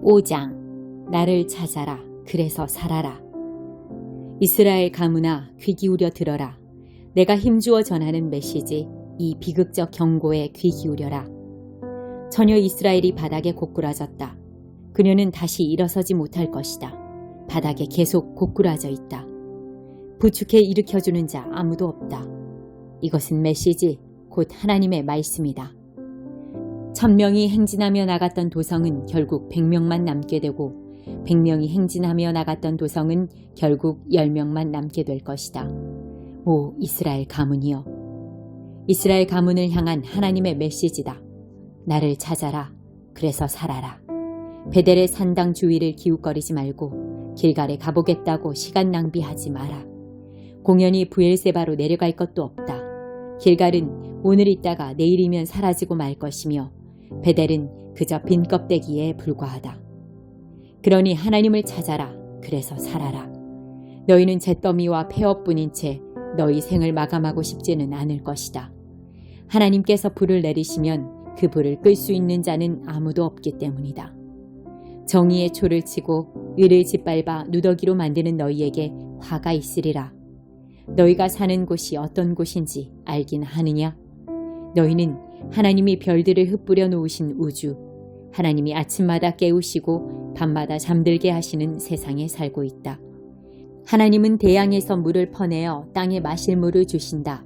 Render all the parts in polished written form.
5장 나를 찾아라 그래서 살아라. 이스라엘 가문아 귀 기울여 들어라. 내가 힘주어 전하는 메시지 이 비극적 경고에 귀 기울여라. 처녀 이스라엘이 바닥에 고꾸라졌다. 그녀는 다시 일어서지 못할 것이다. 바닥에 계속 고꾸라져 있다. 부축해 일으켜주는 자 아무도 없다. 이것은 메시지 곧 하나님의 말씀이다. 1000명이 행진하며 나갔던 도성은 결국 100명만 남게 되고 100명이 행진하며 나갔던 도성은 결국 10명만 남게 될 것이다. 오 이스라엘 가문이여. 이스라엘 가문을 향한 하나님의 메시지다. 나를 찾아라. 그래서 살아라. 베델의 산당 주위를 기웃거리지 말고 길갈에 가보겠다고 시간 낭비하지 마라. 공연히 브엘세바로 내려갈 것도 없다. 길갈은 오늘 있다가 내일이면 사라지고 말 것이며 베델은 그저 빈 껍데기에 불과하다. 그러니 하나님을 찾아라. 그래서 살아라. 너희는 잿더미와 폐허뿐인 채 너희 생을 마감하고 싶지는 않을 것이다. 하나님께서 불을 내리시면 그 불을 끌 수 있는 자는 아무도 없기 때문이다. 정의의 초를 치고 의를 짓밟아 누더기로 만드는 너희에게 화가 있으리라. 너희가 사는 곳이 어떤 곳인지 알긴 하느냐? 너희는 하나님이 별들을 흩뿌려 놓으신 우주, 하나님이 아침마다 깨우시고 밤마다 잠들게 하시는 세상에 살고 있다. 하나님은 대양에서 물을 퍼내어 땅에 마실 물을 주신다.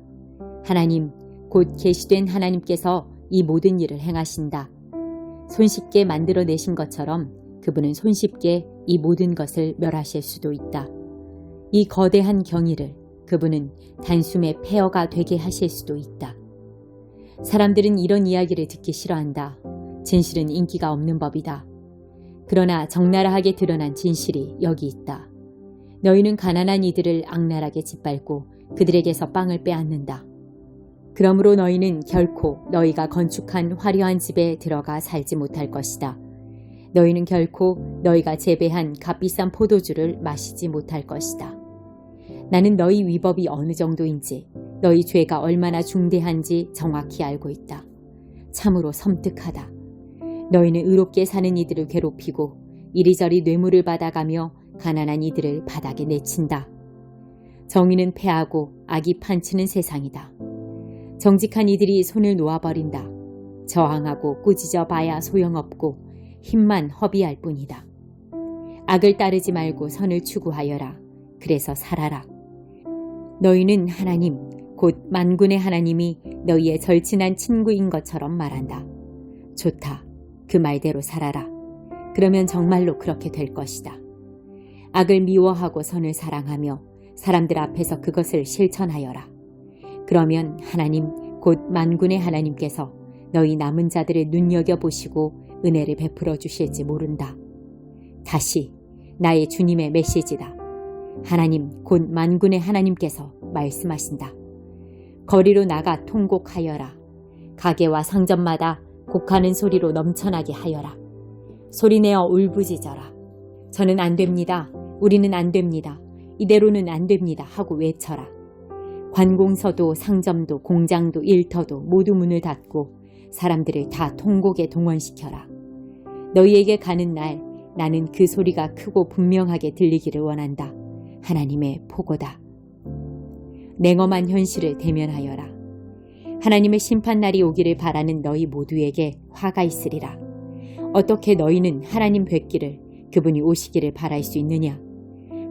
하나님, 곧 계시된 하나님께서 이 모든 일을 행하신다. 손쉽게 만들어내신 것처럼 그분은 손쉽게 이 모든 것을 멸하실 수도 있다. 이 거대한 경이를 그분은 단숨에 폐허가 되게 하실 수도 있다. 사람들은 이런 이야기를 듣기 싫어한다. 진실은 인기가 없는 법이다. 그러나 적나라하게 드러난 진실이 여기 있다. 너희는 가난한 이들을 악랄하게 짓밟고 그들에게서 빵을 빼앗는다. 그러므로 너희는 결코 너희가 건축한 화려한 집에 들어가 살지 못할 것이다. 너희는 결코 너희가 재배한 값비싼 포도주를 마시지 못할 것이다. 나는 너희 위법이 어느 정도인지 너희 죄가 얼마나 중대한지 정확히 알고 있다. 참으로 섬뜩하다. 너희는 의롭게 사는 이들을 괴롭히고 이리저리 뇌물을 받아가며 가난한 이들을 바닥에 내친다. 정의는 패하고 악이 판치는 세상이다. 정직한 이들이 손을 놓아버린다. 저항하고 꾸짖어 봐야 소용없고 힘만 허비할 뿐이다. 악을 따르지 말고 선을 추구하여라. 그래서 살아라. 너희는 하나님, 곧 만군의 하나님이 너희의 절친한 친구인 것처럼 말한다. 좋다. 그 말대로 살아라. 그러면 정말로 그렇게 될 것이다. 악을 미워하고 선을 사랑하며 사람들 앞에서 그것을 실천하여라. 그러면 하나님, 곧 만군의 하나님께서 너희 남은 자들을 눈여겨보시고 은혜를 베풀어 주실지 모른다. 다시 나의 주님의 메시지다. 하나님, 곧 만군의 하나님께서 말씀하신다. 거리로 나가 통곡하여라. 가게와 상점마다 곡하는 소리로 넘쳐나게 하여라. 소리내어 울부짖어라. 저는 안 됩니다. 우리는 안 됩니다. 이대로는 안 됩니다. 하고 외쳐라. 관공서도 상점도 공장도 일터도 모두 문을 닫고 사람들을 다 통곡에 동원시켜라. 너희에게 가는 날 나는 그 소리가 크고 분명하게 들리기를 원한다. 하나님의 포고다. 냉엄한 현실을 대면하여라. 하나님의 심판날이 오기를 바라는 너희 모두에게 화가 있으리라. 어떻게 너희는 하나님 뵙기를 그분이 오시기를 바랄 수 있느냐?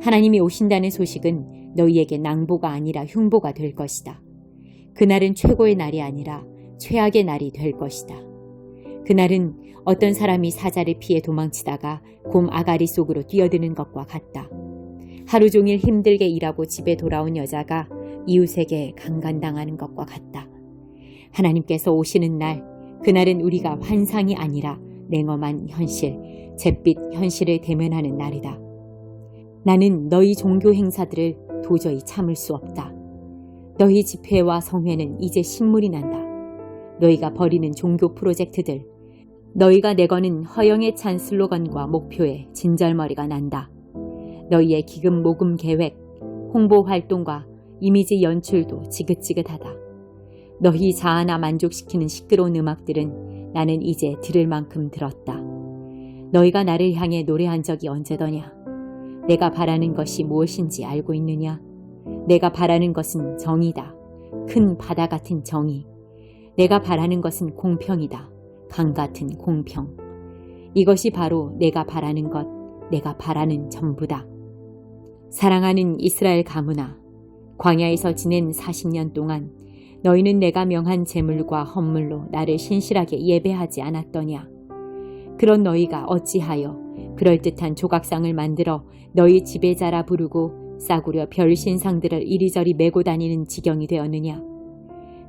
하나님이 오신다는 소식은 너희에게 낭보가 아니라 흉보가 될 것이다. 그날은 최고의 날이 아니라 최악의 날이 될 것이다. 그날은 어떤 사람이 사자를 피해 도망치다가 곰 아가리 속으로 뛰어드는 것과 같다. 하루 종일 힘들게 일하고 집에 돌아온 여자가 이웃에게 강간당하는 것과 같다. 하나님께서 오시는 날, 그날은 우리가 환상이 아니라 냉엄한 현실, 잿빛 현실을 대면하는 날이다. 나는 너희 종교 행사들을 도저히 참을 수 없다. 너희 집회와 성회는 이제 신물이 난다. 너희가 벌이는 종교 프로젝트들, 너희가 내거는 허영에 찬 슬로건과 목표에 진절머리가 난다. 너희의 기금 모금 계획, 홍보 활동과 이미지 연출도 지긋지긋하다. 너희 자아나 만족시키는 시끄러운 음악들은 나는 이제 들을 만큼 들었다. 너희가 나를 향해 노래한 적이 언제더냐? 내가 바라는 것이 무엇인지 알고 있느냐? 내가 바라는 것은 정의다. 큰 바다 같은 정의. 내가 바라는 것은 공평이다. 강 같은 공평. 이것이 바로 내가 바라는 것, 내가 바라는 전부다. 사랑하는 이스라엘 가문아, 광야에서 지낸 40년 동안 너희는 내가 명한 제물과 헌물로 나를 신실하게 예배하지 않았더냐? 그런 너희가 어찌하여 그럴듯한 조각상을 만들어 너희 지배자라 부르고 싸구려 별 신상들을 이리저리 메고 다니는 지경이 되었느냐?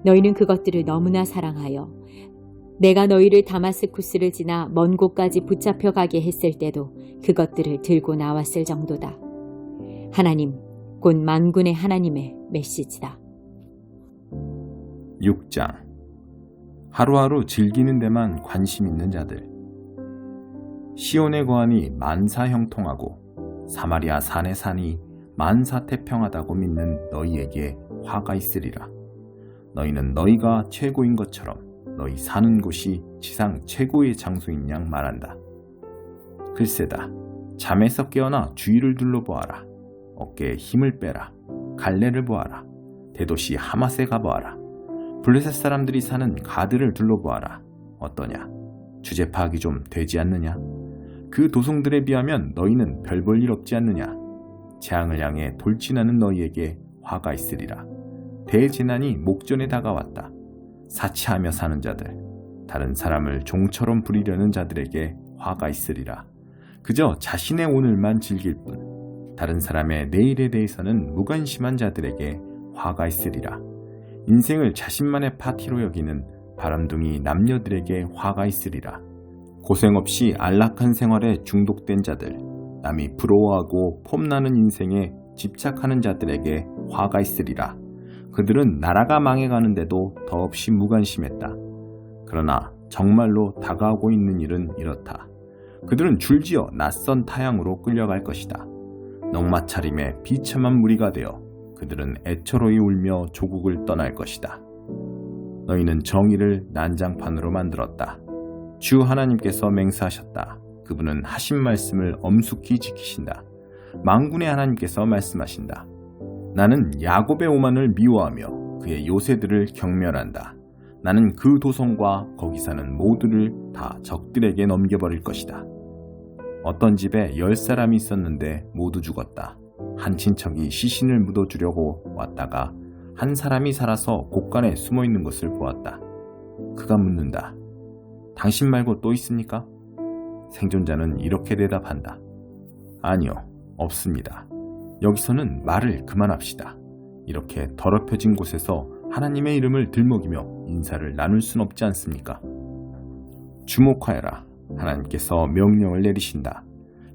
너희는 그것들을 너무나 사랑하여 내가 너희를 다마스쿠스를 지나 먼 곳까지 붙잡혀 가게 했을 때도 그것들을 들고 나왔을 정도다. 하나님, 곧 만군의 하나님의 메시지다. 6장. 하루하루 즐기는 데만 관심 있는 자들. 시온의 거한이 만사 형통하고 사마리아 산의 산이 만사 태평하다고 믿는 너희에게 화가 있으리라. 너희는 너희가 최고인 것처럼 너희 사는 곳이 지상 최고의 장소인 양 말한다. 글쎄다. 잠에서 깨어나 주위를 둘러보아라. 어깨에 힘을 빼라. 갈레를 보아라. 대도시 하맛에 가보아라. 블레셋 사람들이 사는 가드를 둘러보아라. 어떠냐? 주제 파악이 좀 되지 않느냐? 그 도성들에 비하면 너희는 별 볼 일 없지 않느냐? 재앙을 향해 돌진하는 너희에게 화가 있으리라. 대재난이 목전에 다가왔다. 사치하며 사는 자들, 다른 사람을 종처럼 부리려는 자들에게 화가 있으리라. 그저 자신의 오늘만 즐길 뿐 다른 사람의 내일에 대해서는 무관심한 자들에게 화가 있으리라. 인생을 자신만의 파티로 여기는 바람둥이 남녀들에게 화가 있으리라. 고생 없이 안락한 생활에 중독된 자들, 남이 부러워하고 폼나는 인생에 집착하는 자들에게 화가 있으리라. 그들은 나라가 망해가는데도 더없이 무관심했다. 그러나 정말로 다가오고 있는 일은 이렇다. 그들은 줄지어 낯선 타향으로 끌려갈 것이다. 넉마차림에 비참한 무리가 되어 그들은 애처로이 울며 조국을 떠날 것이다. 너희는 정의를 난장판으로 만들었다. 주 하나님께서 맹세하셨다. 그분은 하신 말씀을 엄숙히 지키신다. 만군의 하나님께서 말씀하신다. 나는 야곱의 오만을 미워하며 그의 요새들을 경멸한다. 나는 그 도성과 거기 사는 모두를 다 적들에게 넘겨버릴 것이다. 어떤 집에 10사람이 있었는데 모두 죽었다. 한 친척이 시신을 묻어주려고 왔다가 한 사람이 살아서 곳간에 숨어있는 것을 보았다. 그가 묻는다. 당신 말고 또 있습니까? 생존자는 이렇게 대답한다. 아니요, 없습니다. 여기서는 말을 그만합시다. 이렇게 더럽혀진 곳에서 하나님의 이름을 들먹이며 인사를 나눌 순 없지 않습니까? 주목하여라. 하나님께서 명령을 내리신다.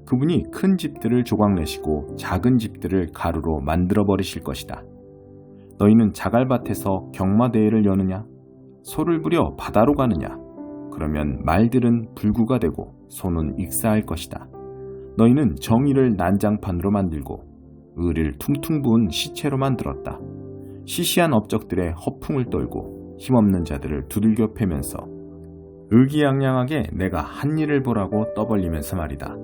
그분이 큰 집들을 조각내시고 작은 집들을 가루로 만들어버리실 것이다. 너희는 자갈밭에서 경마대회를 여느냐? 소를 부려 바다로 가느냐? 그러면 말들은 불구가 되고 소는 익사할 것이다. 너희는 정의를 난장판으로 만들고 의를 퉁퉁 부은 시체로 만들었다. 시시한 업적들의 허풍을 떨고 힘없는 자들을 두들겨 패면서 의기양양하게 내가 한 일을 보라고 떠벌리면서 말이다.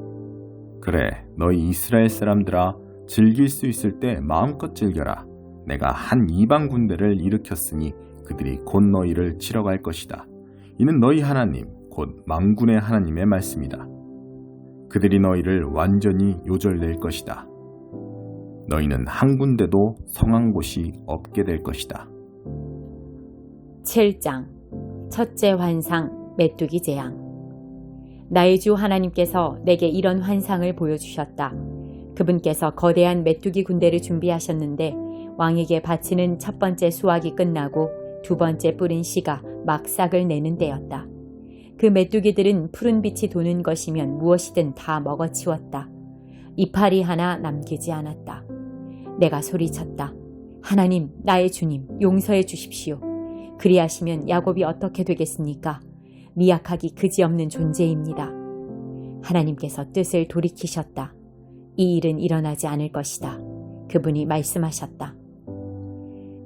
그래, 너희 이스라엘 사람들아, 즐길 수 있을 때 마음껏 즐겨라. 내가 한 이방 군대를 일으켰으니 그들이 곧 너희를 치러 갈 것이다. 이는 너희 하나님, 곧 만군의 하나님의 말씀이다. 그들이 너희를 완전히 요절낼 것이다. 너희는 한 군데도 성한 곳이 없게 될 것이다. 7장. 첫째 환상, 메뚜기 재앙. 나의 주 하나님께서 내게 이런 환상을 보여주셨다. 그분께서 거대한 메뚜기 군대를 준비하셨는데 왕에게 바치는 첫 번째 수확이 끝나고 두 번째 뿌린 씨가 막 싹을 내는 때였다. 그 메뚜기들은 푸른 빛이 도는 것이면 무엇이든 다 먹어치웠다. 이파리 하나 남기지 않았다. 내가 소리쳤다. 하나님, 나의 주님, 용서해 주십시오. 그리하시면 야곱이 어떻게 되겠습니까? 미약하기 그지없는 존재입니다. 하나님께서 뜻을 돌이키셨다. 이 일은 일어나지 않을 것이다. 그분이 말씀하셨다.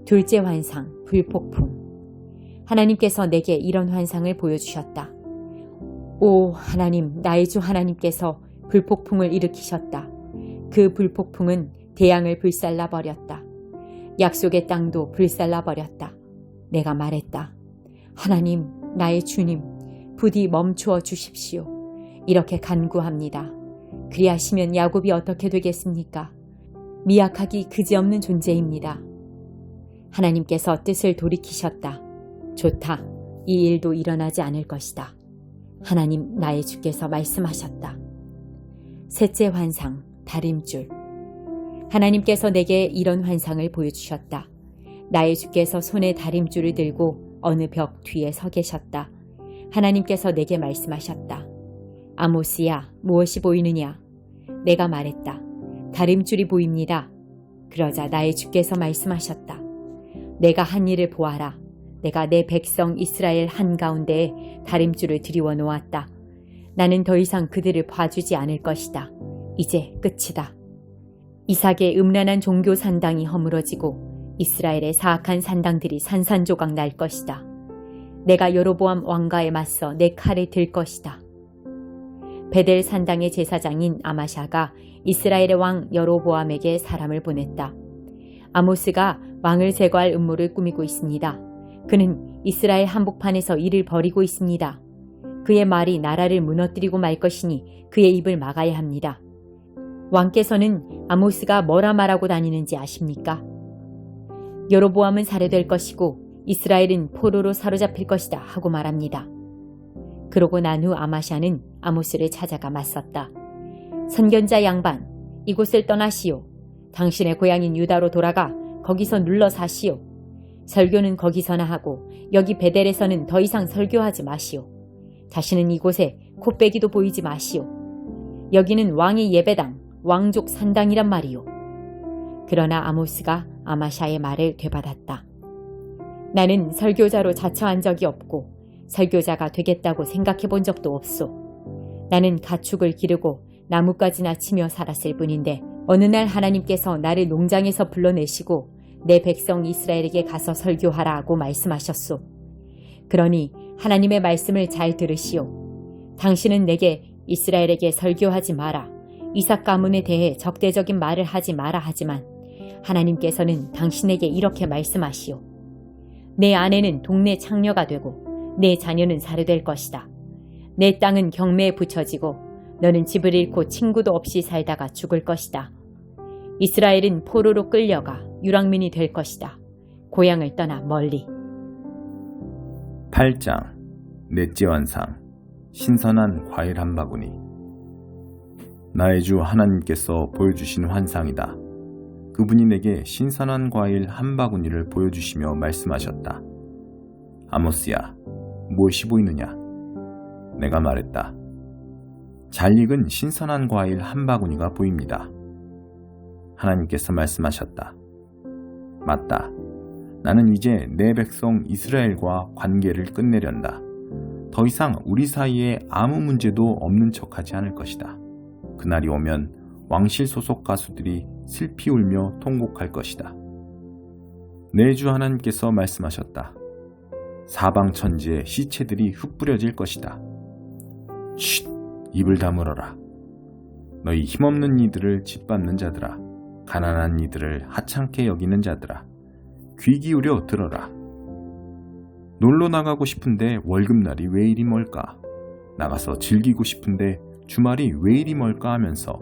둘째 환상, 불폭풍. 하나님께서 내게 이런 환상을 보여주셨다. 오 하나님, 나의 주 하나님께서 불폭풍을 일으키셨다. 그 불폭풍은 대양을 불살라 버렸다. 약속의 땅도 불살라 버렸다. 내가 말했다. 하나님, 나의 주님, 부디 멈추어 주십시오. 이렇게 간구합니다. 그리하시면 야곱이 어떻게 되겠습니까? 미약하기 그지없는 존재입니다. 하나님께서 뜻을 돌이키셨다. 좋다. 이 일도 일어나지 않을 것이다. 하나님, 나의 주께서 말씀하셨다. 셋째 환상, 다림줄. 하나님께서 내게 이런 환상을 보여주셨다. 나의 주께서 손에 다림줄을 들고 어느 벽 뒤에 서 계셨다. 하나님께서 내게 말씀하셨다. 아모스야, 무엇이 보이느냐? 내가 말했다. 다림줄이 보입니다. 그러자 나의 주께서 말씀하셨다. 내가 한 일을 보아라. 내가 내 백성 이스라엘 한가운데에 다림줄을 들이워 놓았다. 나는 더 이상 그들을 봐주지 않을 것이다. 이제 끝이다. 이삭의 음란한 종교 산당이 허물어지고 이스라엘의 사악한 산당들이 산산조각 날 것이다. 내가 여로보암 왕가에 맞서 내 칼을 들 것이다. 베델 산당의 제사장인 아마샤가 이스라엘의 왕 여로보암에게 사람을 보냈다. 아모스가 왕을 제거할 음모를 꾸미고 있습니다. 그는 이스라엘 한복판에서 일을 벌이고 있습니다. 그의 말이 나라를 무너뜨리고 말 것이니 그의 입을 막아야 합니다. 왕께서는 아모스가 뭐라 말하고 다니는지 아십니까? 여로보암은 살해될 것이고 이스라엘은 포로로 사로잡힐 것이다 하고 말합니다. 그러고 난 후 아마샤는 아모스를 찾아가 맞섰다. 선견자 양반, 이곳을 떠나시오. 당신의 고향인 유다로 돌아가 거기서 눌러 사시오. 설교는 거기서나 하고 여기 베델에서는 더 이상 설교하지 마시오. 다시는 이곳에 코빼기도 보이지 마시오. 여기는 왕의 예배당, 왕족 산당이란 말이오. 그러나 아모스가 아마샤의 말을 되받았다. 나는 설교자로 자처한 적이 없고 설교자가 되겠다고 생각해 본 적도 없소. 나는 가축을 기르고 나뭇가지나 치며 살았을 뿐인데 어느 날 하나님께서 나를 농장에서 불러내시고 내 백성 이스라엘에게 가서 설교하라 하고 말씀하셨소. 그러니 하나님의 말씀을 잘 들으시오. 당신은 내게 이스라엘에게 설교하지 마라. 이삭 가문에 대해 적대적인 말을 하지 마라 하지만 하나님께서는 당신에게 이렇게 말씀하시오. 내 아내는 동네 창녀가 되고 내 자녀는 살해될 것이다. 내 땅은 경매에 붙여지고 너는 집을 잃고 친구도 없이 살다가 죽을 것이다. 이스라엘은 포로로 끌려가 유랑민이 될 것이다. 고향을 떠나 멀리. 8장 넷째 환상 신선한 과일 한 바구니. 나의 주 하나님께서 보여주신 환상이다. 그분이 내게 신선한 과일 한 바구니를 보여주시며 말씀하셨다. 아모스야, 무엇이 보이느냐? 내가 말했다. 잘 익은 신선한 과일 한 바구니가 보입니다. 하나님께서 말씀하셨다. 맞다. 나는 이제 내 백성 이스라엘과 관계를 끝내련다. 더 이상 우리 사이에 아무 문제도 없는 척하지 않을 것이다. 그날이 오면 왕실 소속 가수들이 슬피 울며 통곡할 것이다. 내 주 하나님께서 말씀하셨다. 사방 천지에 시체들이 흩뿌려질 것이다. 쉿! 입을 다물어라. 너희 힘없는 이들을 짓밟는 자들아, 가난한 이들을 하찮게 여기는 자들아, 귀 기울여 들어라. 놀러 나가고 싶은데 월급날이 왜 이리 멀까? 나가서 즐기고 싶은데 주말이 왜 이리 멀까 하면서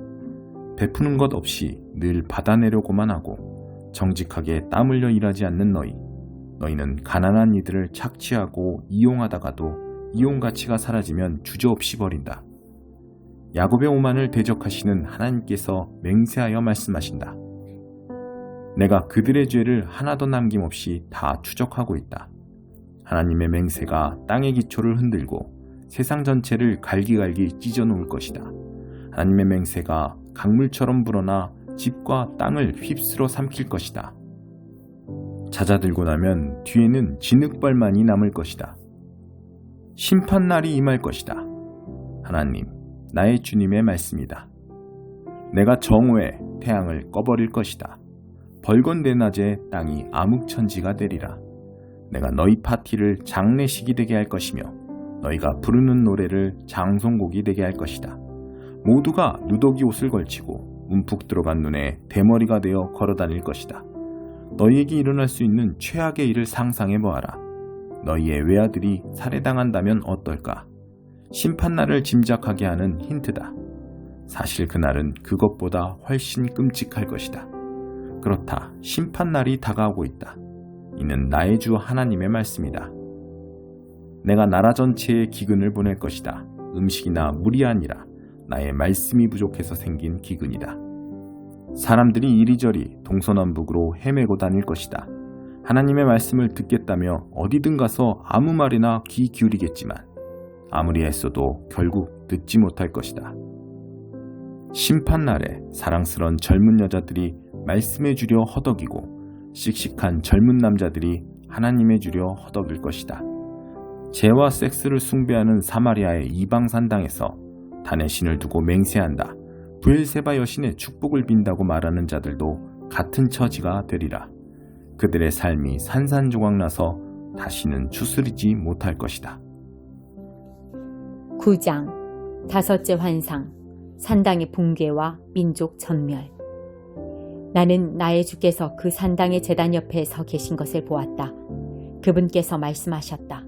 베푸는 것 없이 늘 받아내려고만 하고 정직하게 땀 흘려 일하지 않는 너희는 가난한 이들을 착취하고 이용하다가도 이용 가치가 사라지면 주저없이 버린다. 야곱의 오만을 대적하시는 하나님께서 맹세하여 말씀하신다. 내가 그들의 죄를 하나도 남김없이 다 추적하고 있다. 하나님의 맹세가 땅의 기초를 흔들고 세상 전체를 갈기갈기 찢어놓을 것이다. 하나님의 맹세가 강물처럼 불어나 집과 땅을 휩쓸어 삼킬 것이다. 잦아들고 나면 뒤에는 진흙벌만이 남을 것이다. 심판날이 임할 것이다. 하나님, 나의 주님의 말씀이다. 내가 정오에 태양을 꺼버릴 것이다. 벌건 대낮에 땅이 암흑천지가 되리라. 내가 너희 파티를 장례식이 되게 할 것이며 너희가 부르는 노래를 장송곡이 되게 할 것이다. 모두가 누더기 옷을 걸치고 움푹 들어간 눈에 대머리가 되어 걸어다닐 것이다. 너희에게 일어날 수 있는 최악의 일을 상상해 보아라. 너희의 외아들이 살해당한다면 어떨까? 심판날을 짐작하게 하는 힌트다. 사실 그날은 그것보다 훨씬 끔찍할 것이다. 그렇다. 심판날이 다가오고 있다. 이는 나의 주 하나님의 말씀이다. 내가 나라 전체에 기근을 보낼 것이다. 음식이나 물이 아니라 나의 말씀이 부족해서 생긴 기근이다. 사람들이 이리저리 동서남북으로 헤매고 다닐 것이다. 하나님의 말씀을 듣겠다며 어디든 가서 아무 말이나 귀 기울이겠지만 아무리 애써도 결국 듣지 못할 것이다. 심판날에 사랑스러운 젊은 여자들이 말씀해 주려 허덕이고 씩씩한 젊은 남자들이 하나님해 주려 허덕일 것이다. 죄와 섹스를 숭배하는 사마리아의 이방산당에서 단의 신을 두고 맹세한다. 브엘세바 여신의 축복을 빈다고 말하는 자들도 같은 처지가 되리라. 그들의 삶이 산산조각나서 다시는 추스리지 못할 것이다. 9장 다섯째 환상 산당의 붕괴와 민족 전멸. 나는 나의 주께서 그 산당의 제단 옆에 서 계신 것을 보았다. 그분께서 말씀하셨다.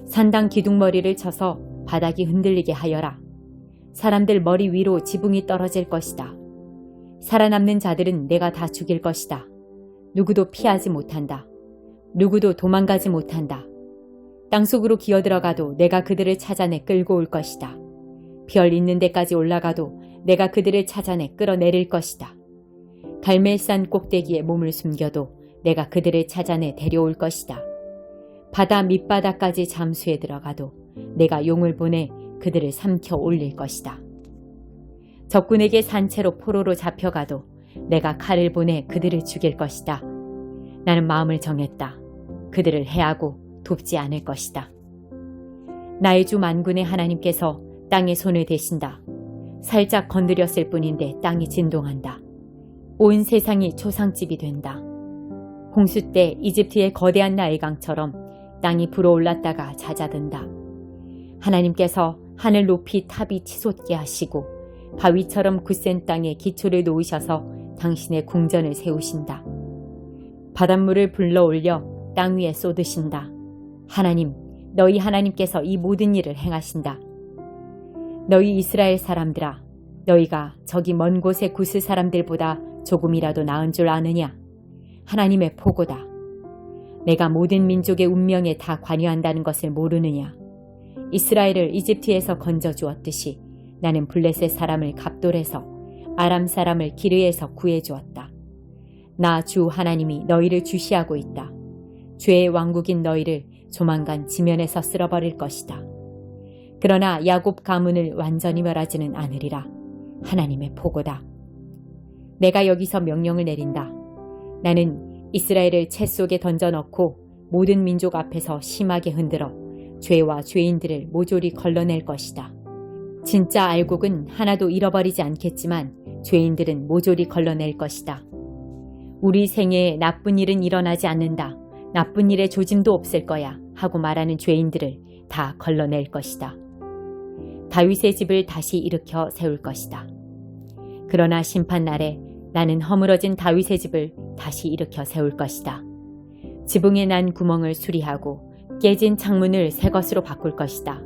산당 기둥머리를 쳐서 바닥이 흔들리게 하여라. 사람들 머리 위로 지붕이 떨어질 것이다. 살아남는 자들은 내가 다 죽일 것이다. 누구도 피하지 못한다. 누구도 도망가지 못한다. 땅속으로 기어들어가도 내가 그들을 찾아내 끌고 올 것이다. 별 있는 데까지 올라가도 내가 그들을 찾아내 끌어내릴 것이다. 갈멜산 꼭대기에 몸을 숨겨도 내가 그들을 찾아내 데려올 것이다. 바다 밑바닥까지 잠수해 들어가도 내가 용을 보내 그들을 삼켜 올릴 것이다. 적군에게 산채로 포로로 잡혀가도 내가 칼을 보내 그들을 죽일 것이다. 나는 마음을 정했다. 그들을 해하고 돕지 않을 것이다. 나의 주 만군의 하나님께서 땅에 손을 대신다. 살짝 건드렸을 뿐인데 땅이 진동한다. 온 세상이 초상집이 된다. 홍수 때 이집트의 거대한 나일강처럼 땅이 불어올랐다가 잦아든다. 하나님께서 하늘 높이 탑이 치솟게 하시고 바위처럼 굳센 땅에 기초를 놓으셔서 당신의 궁전을 세우신다. 바닷물을 불러올려 땅 위에 쏟으신다. 하나님, 너희 하나님께서 이 모든 일을 행하신다. 너희 이스라엘 사람들아, 너희가 저기 먼 곳의 구스 사람들보다 조금이라도 나은 줄 아느냐? 하나님의 보고다. 내가 모든 민족의 운명에 다 관여한다는 것을 모르느냐? 이스라엘을 이집트에서 건져주었듯이 나는 블레셋 사람을 갑돌에서 아람 사람을 기르에서 구해주었다. 나 주 하나님이 너희를 주시하고 있다. 죄의 왕국인 너희를 조만간 지면에서 쓸어버릴 것이다. 그러나 야곱 가문을 완전히 멸하지는 않으리라. 하나님의 보고다. 내가 여기서 명령을 내린다. 나는 이스라엘을 채 속에 던져넣고 모든 민족 앞에서 심하게 흔들어 죄와 죄인들을 모조리 걸러낼 것이다. 진짜 알곡은 하나도 잃어버리지 않겠지만 죄인들은 모조리 걸러낼 것이다. 우리 생애에 나쁜 일은 일어나지 않는다. 나쁜 일에 조짐도 없을 거야 하고 말하는 죄인들을 다 걸러낼 것이다. 다윗의 집을 다시 일으켜 세울 것이다. 그러나 심판날에 나는 허물어진 다윗의 집을 다시 일으켜 세울 것이다. 지붕에 난 구멍을 수리하고 깨진 창문을 새 것으로 바꿀 것이다.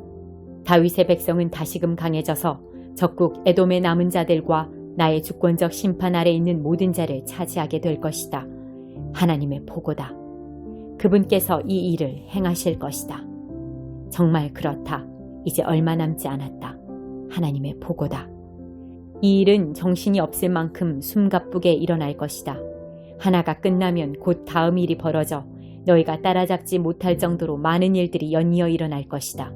다윗의 백성은 다시금 강해져서 적국 에돔의 남은 자들과 나의 주권적 심판 아래 있는 모든 자를 차지하게 될 것이다. 하나님의 보고다. 그분께서 이 일을 행하실 것이다. 정말 그렇다. 이제 얼마 남지 않았다. 하나님의 보고다. 이 일은 정신이 없을 만큼 숨가쁘게 일어날 것이다. 하나가 끝나면 곧 다음 일이 벌어져 너희가 따라잡지 못할 정도로 많은 일들이 연이어 일어날 것이다.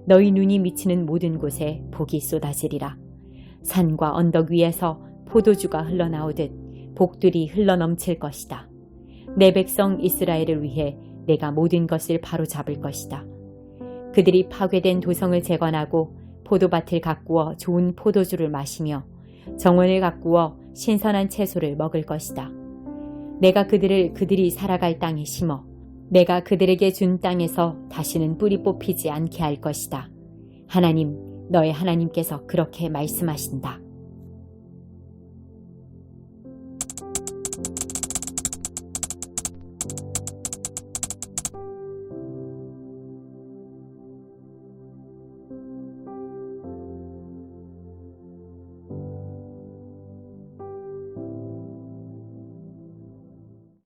너희 눈이 미치는 모든 곳에 복이 쏟아지리라. 산과 언덕 위에서 포도주가 흘러나오듯 복들이 흘러넘칠 것이다. 내 백성 이스라엘을 위해 내가 모든 것을 바로잡을 것이다. 그들이 파괴된 도성을 재건하고 포도밭을 가꾸어 좋은 포도주를 마시며 정원을 가꾸어 신선한 채소를 먹을 것이다. 내가 그들을 그들이 살아갈 땅에 심어 내가 그들에게 준 땅에서 다시는 뿌리 뽑히지 않게 할 것이다. 하나님, 너의 하나님께서 그렇게 말씀하신다.